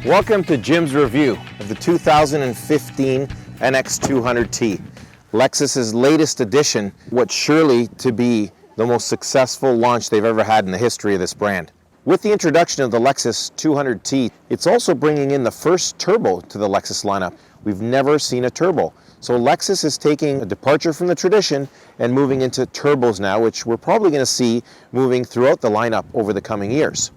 Welcome to Jim's review of the 2015 NX200T, Lexus's latest edition, what's surely to be the most successful launch they've ever had in the history of this brand. With the introduction of the Lexus 200T, it's also bringing in the first turbo to the Lexus lineup. We've never seen a turbo. So Lexus is taking a departure from the tradition and moving into turbos now, which we're probably going to see moving throughout the lineup over the coming years.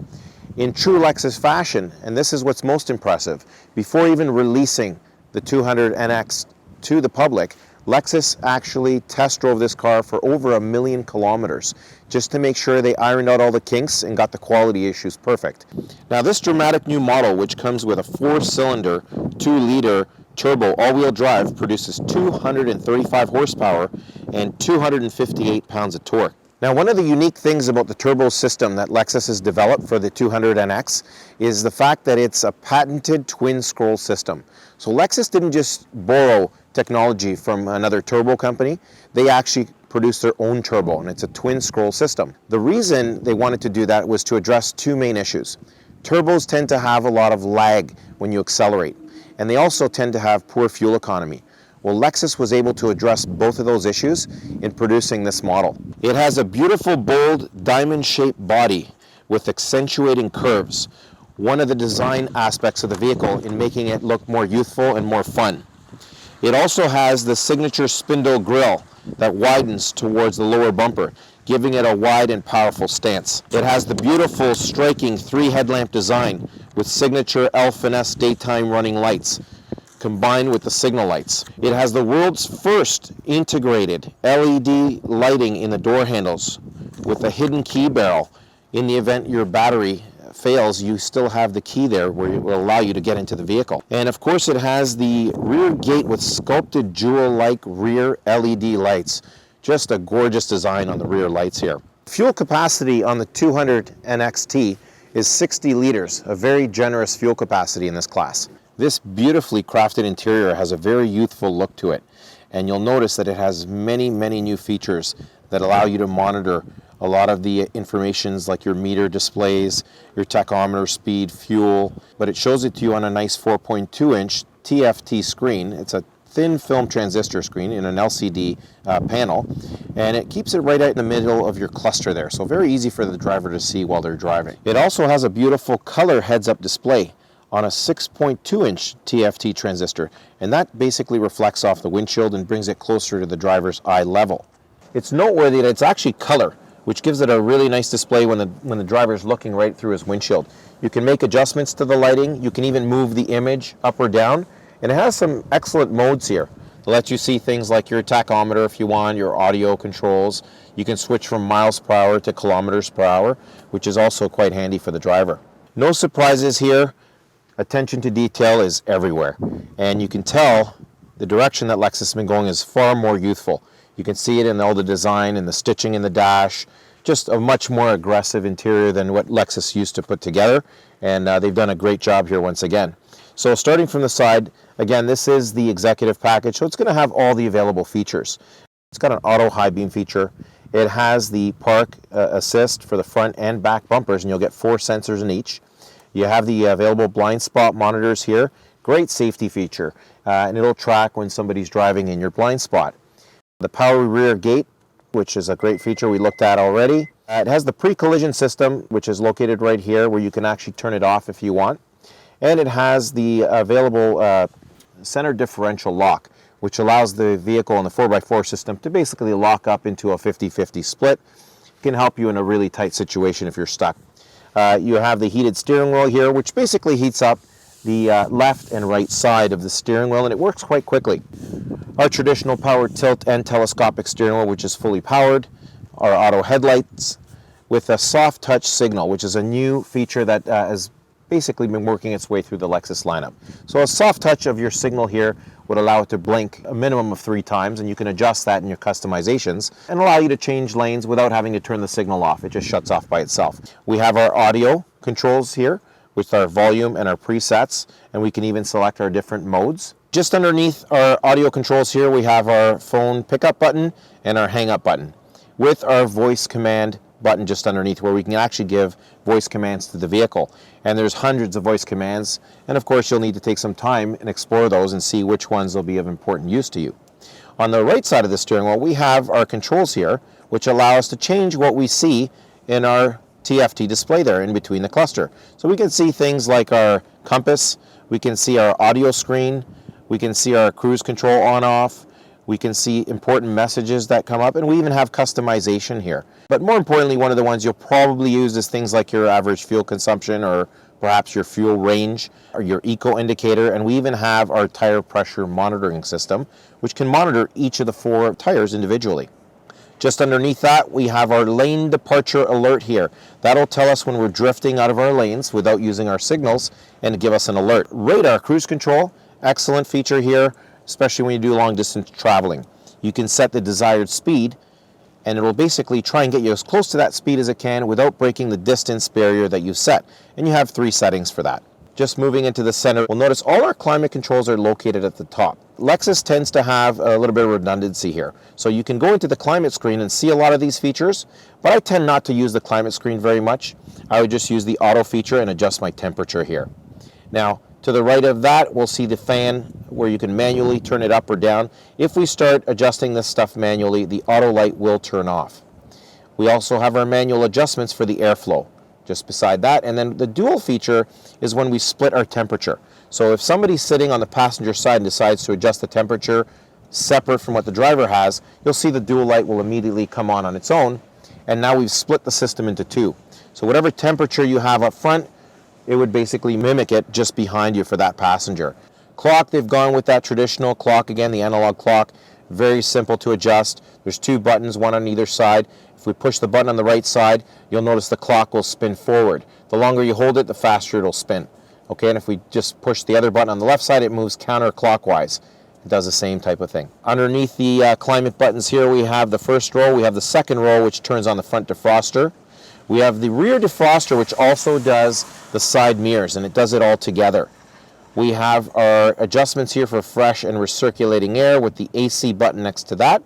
In true Lexus fashion, and this is what's most impressive, before even releasing the 200 NX to the public, Lexus actually test drove this car for over 1 million kilometers just to make sure they ironed out all the kinks and got the quality issues perfect. Now this dramatic new model, which comes with a 4-cylinder, 2-liter turbo all-wheel drive, produces 235 horsepower and 258 pounds of torque. Now, one of the unique things about the turbo system that Lexus has developed for the 200 NX is the fact that it's a patented twin scroll system. So Lexus didn't just borrow technology from another turbo company, they actually produced their own turbo, and it's a twin scroll system. The reason they wanted to do that was to address two main issues. Turbos tend to have a lot of lag when you accelerate, and they also tend to have poor fuel economy. Well, Lexus was able to address both of those issues in producing this model. It has a beautiful, bold, diamond-shaped body with accentuating curves, one of the design aspects of the vehicle in making it look more youthful and more fun. It also has the signature spindle grille that widens towards the lower bumper, giving it a wide and powerful stance. It has the beautiful, striking 3-headlamp design with signature L Finesse daytime running lights, combined with the signal lights. It has the world's first integrated LED lighting in the door handles with a hidden key barrel. In the event your battery fails, you still have the key there where it will allow you to get into the vehicle. And of course it has the rear gate with sculpted jewel-like rear LED lights. Just a gorgeous design on the rear lights here. Fuel capacity on the 200 NXT is 60 liters, a very generous fuel capacity in this class. This beautifully crafted interior has a very youthful look to it, and you'll notice that it has many new features that allow you to monitor a lot of the informations like your meter displays, your tachometer, speed, fuel, but it shows it to you on a nice 4.2-inch TFT screen. It's a thin film transistor screen in an LCD panel, and it keeps it right out in the middle of your cluster there, so very easy for the driver to see while they're driving. It also has a beautiful color heads-up display on a 6.2-inch TFT transistor, and that basically reflects off the windshield and brings it closer to the driver's eye level. It's noteworthy that it's actually color, which gives it a really nice display when the driver's looking right through his windshield. You can make adjustments to the lighting, you can even move the image up or down, and it has some excellent modes here. It lets you see things like your tachometer if you want, your audio controls. You can switch from miles per hour to kilometers per hour, which is also quite handy for the driver. No surprises here. Attention to detail is everywhere, and you can tell the direction that Lexus has been going is far more youthful. You can see it in all the design and the stitching in the dash, just a much more aggressive interior than what Lexus used to put together, and they've done a great job here once again. So starting from the side, again, this is the executive package, so it's going to have all the available features. It's got an auto high beam feature. It has the park assist for the front and back bumpers, and you'll get 4 sensors in each. You have the available blind spot monitors here. Great safety feature, and it'll track when somebody's driving in your blind spot. The power rear gate, which is a great feature we looked at already. It has the pre-collision system, which is located right here, where you can actually turn it off if you want. And it has the available center differential lock, which allows the vehicle and the 4x4 system to basically lock up into a 50-50 split. It can help you in a really tight situation if you're stuck. You have the heated steering wheel here, which basically heats up the left and right side of the steering wheel, and it works quite quickly. Our traditional power tilt and telescopic steering wheel, which is fully powered. Our auto headlights with a soft touch signal, which is a new feature that has basically been working its way through the Lexus lineup. So a soft touch of your signal here would allow it to blink a minimum of 3 times, and you can adjust that in your customizations and allow you to change lanes without having to turn the signal off. It just shuts off by itself. We have our audio controls here with our volume and our presets, and we can even select our different modes. Just underneath our audio controls here, we have our phone pickup button and our hang up button with our voice command button just underneath where we can actually give voice commands to the vehicle. And there's hundreds of voice commands, and of course you'll need to take some time and explore those and see which ones will be of important use to you. On the right side of the steering wheel, we have our controls here, which allow us to change what we see in our TFT display there in between the cluster. So we can see things like our compass, we can see our audio screen, we can see our cruise control on-off, we can see important messages that come up, and we even have customization here. But more importantly, one of the ones you'll probably use is things like your average fuel consumption, or perhaps your fuel range, or your eco indicator, and we even have our tire pressure monitoring system, which can monitor each of the 4 tires individually. Just underneath that, we have our lane departure alert here. That'll tell us when we're drifting out of our lanes without using our signals and give us an alert. Radar cruise control, excellent feature here, especially when you do long distance traveling. You can set the desired speed, and it will basically try and get you as close to that speed as it can without breaking the distance barrier that you've set. And you have 3 settings for that. Just moving into the center, we'll notice all our climate controls are located at the top. Lexus tends to have a little bit of redundancy here. So you can go into the climate screen and see a lot of these features, but I tend not to use the climate screen very much. I would just use the auto feature and adjust my temperature here. Now, to the right of that, we'll see the fan where you can manually turn it up or down. If we start adjusting this stuff manually, the auto light will turn off. We also have our manual adjustments for the airflow just beside that. And then the dual feature is when we split our temperature. So if somebody's sitting on the passenger side and decides to adjust the temperature separate from what the driver has, you'll see the dual light will immediately come on its own. And now we've split the system into 2. So whatever temperature you have up front, it would basically mimic it just behind you for that passenger. Clock, they've gone with that traditional clock again, the analog clock. Very simple to adjust. There's 2 buttons, one on either side. If we push the button on the right side, you'll notice the clock will spin forward. The longer you hold it, the faster it'll spin. Okay, and if we just push the other button on the left side, it moves counterclockwise. It does the same type of thing. Underneath the climate buttons here, we have the first row. We have the second row, which turns on the front defroster. We have the rear defroster, which also does the side mirrors, and it does it all together. We have our adjustments here for fresh and recirculating air with the AC button next to that.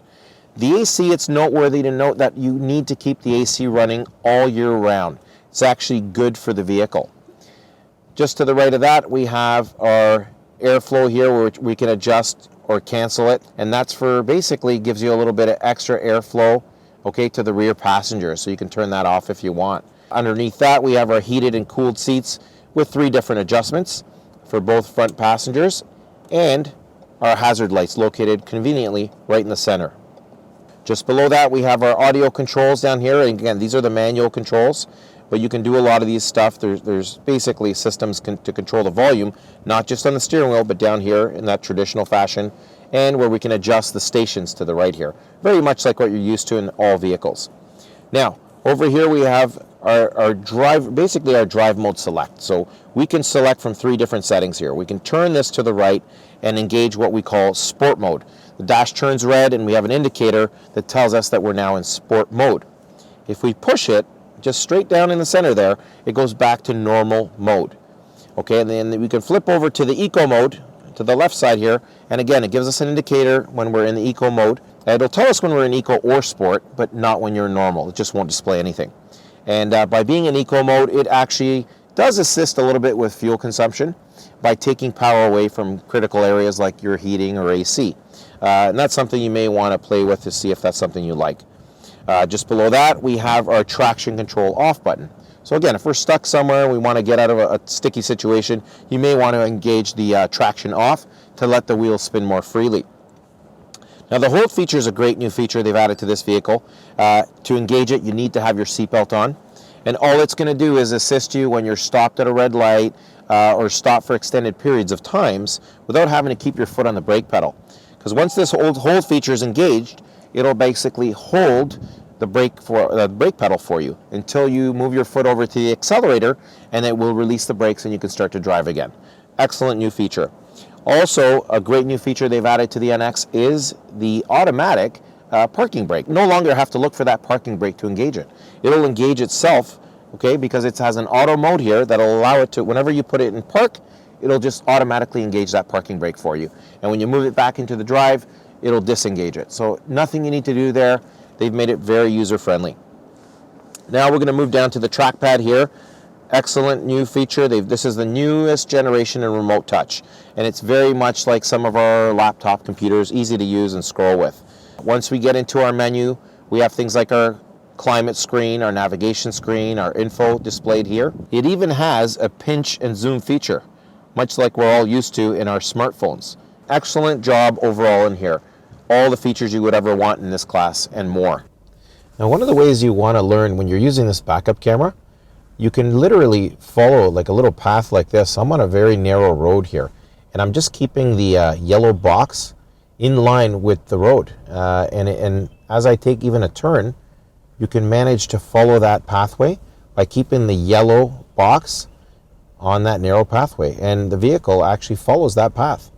The AC, it's noteworthy to note that you need to keep the AC running all year round. It's actually good for the vehicle. Just to the right of that, we have our airflow here where we can adjust or cancel it, and that's for basically gives you a little bit of extra airflow, okay, to the rear passenger, so you can turn that off if you want. Underneath that, we have our heated and cooled seats with 3 different adjustments for both front passengers, and our hazard lights located conveniently right in the center. Just below that, we have our audio controls down here, and again, these are the manual controls, but you can do a lot of these stuff. There's basically systems to control the volume, not just on the steering wheel, but down here in that traditional fashion, and where we can adjust the stations to the right here. Very much like what you're used to in all vehicles. Now, over here we have our drive mode select. So we can select from 3 different settings here. We can turn this to the right and engage what we call sport mode. The dash turns red and we have an indicator that tells us that we're now in sport mode. If we push it just straight down in the center there, it goes back to normal mode. Okay, and then we can flip over to the eco mode to the left side here, and again, it gives us an indicator when we're in the eco mode. It'll tell us when we're in eco or sport, but not when you're in normal. It just won't display anything. And by being in eco mode, it actually does assist a little bit with fuel consumption by taking power away from critical areas like your heating or AC. And that's something you may want to play with to see if that's something you like. Just below that, we have our traction control off button. So again, if we're stuck somewhere and we want to get out of a sticky situation, you may want to engage the traction off to let the wheels spin more freely. Now the hold feature is a great new feature they've added to this vehicle. To engage it, you need to have your seatbelt on. And all it's going to do is assist you when you're stopped at a red light or stopped for extended periods of times without having to keep your foot on the brake pedal. Because once this hold feature is engaged, it'll basically hold the brake pedal for you until you move your foot over to the accelerator, and it will release the brakes and you can start to drive again. Excellent new feature. Also, a great new feature they've added to the NX is the automatic parking brake. No longer have to look for that parking brake to engage it. It'll engage itself, okay, because it has an auto mode here that'll allow it to, whenever you put it in park, it'll just automatically engage that parking brake for you. And when you move it back into the drive, it'll disengage it. So nothing you need to do there. They've made it very user-friendly. Now we're going to move down to the trackpad here. Excellent new feature. This is the newest generation in remote touch, and it's very much like some of our laptop computers, easy to use and scroll with. Once we get into our menu, we have things like our climate screen, our navigation screen, our info displayed here. It even has a pinch and zoom feature, much like we're all used to in our smartphones. Excellent job overall in here. All the features you would ever want in this class and more. Now, one of the ways you want to learn when you're using this backup camera, you can literally follow like a little path like this. I'm on a very narrow road here, and I'm just keeping the yellow box in line with the road. And as I take even a turn, you can manage to follow that pathway by keeping the yellow box on that narrow pathway, and the vehicle actually follows that path.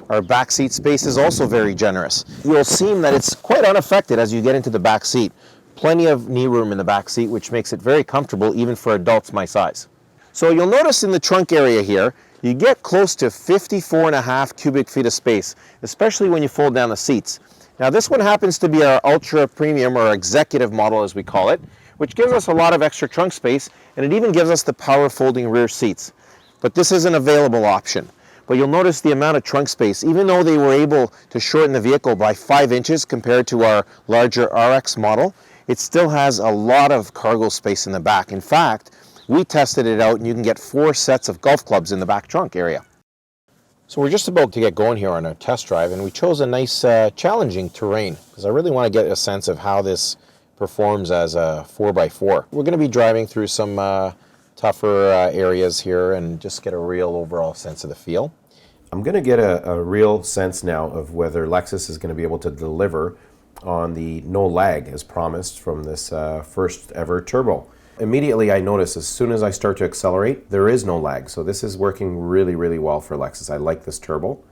Our back seat space is also very generous. You'll see that it's quite unaffected as you get into the back seat. Plenty of knee room in the back seat, which makes it very comfortable even for adults my size. So you'll notice in the trunk area here, you get close to 54.5 cubic feet of space, especially when you fold down the seats. Now this one happens to be our ultra premium or executive model as we call it, which gives us a lot of extra trunk space, and it even gives us the power folding rear seats. But this is an available option. But you'll notice the amount of trunk space, even though they were able to shorten the vehicle by 5 inches compared to our larger RX model, it still has a lot of cargo space in the back. In fact, we tested it out and you can get 4 sets of golf clubs in the back trunk area. So we're just about to get going here on our test drive, and we chose a nice challenging terrain because I really want to get a sense of how this performs as a 4x4. We're going to be driving through some tougher areas here and just get a real overall sense of the feel. I'm going to get a real sense now of whether Lexus is going to be able to deliver on the no lag as promised from this first ever turbo. Immediately I notice as soon as I start to accelerate, there is no lag. So this is working really, really well for Lexus. I like this turbo.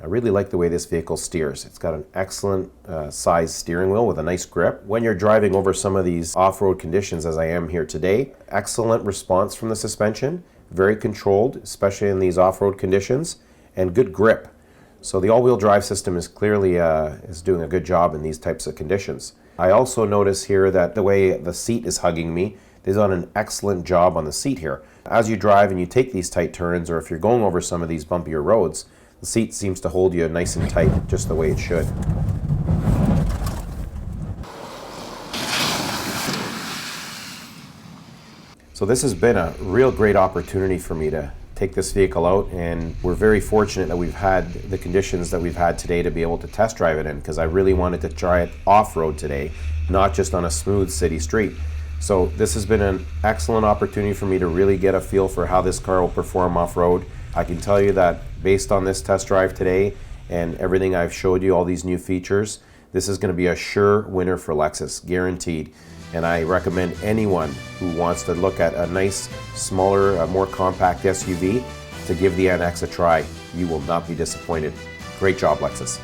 I really like the way this vehicle steers. It's got an excellent size steering wheel with a nice grip. When you're driving over some of these off-road conditions as I am here today, excellent response from the suspension, very controlled, especially in these off-road conditions, and good grip. So the all-wheel drive system is clearly is doing a good job in these types of conditions. I also notice here that the way the seat is hugging me, they've done an excellent job on the seat here. As you drive and you take these tight turns, or if you're going over some of these bumpier roads, the seat seems to hold you nice and tight, just the way it should. So this has been a real great opportunity for me to take this vehicle out, and we're very fortunate that we've had the conditions that we've had today to be able to test drive it in, because I really wanted to try it off-road today, not just on a smooth city street. So this has been an excellent opportunity for me to really get a feel for how this car will perform off-road. I can tell you that based on this test drive today and everything I've showed you, all these new features, this is going to be a sure winner for Lexus, guaranteed. And I recommend anyone who wants to look at a nice, smaller, more compact SUV to give the NX a try. You will not be disappointed. Great job, Lexus.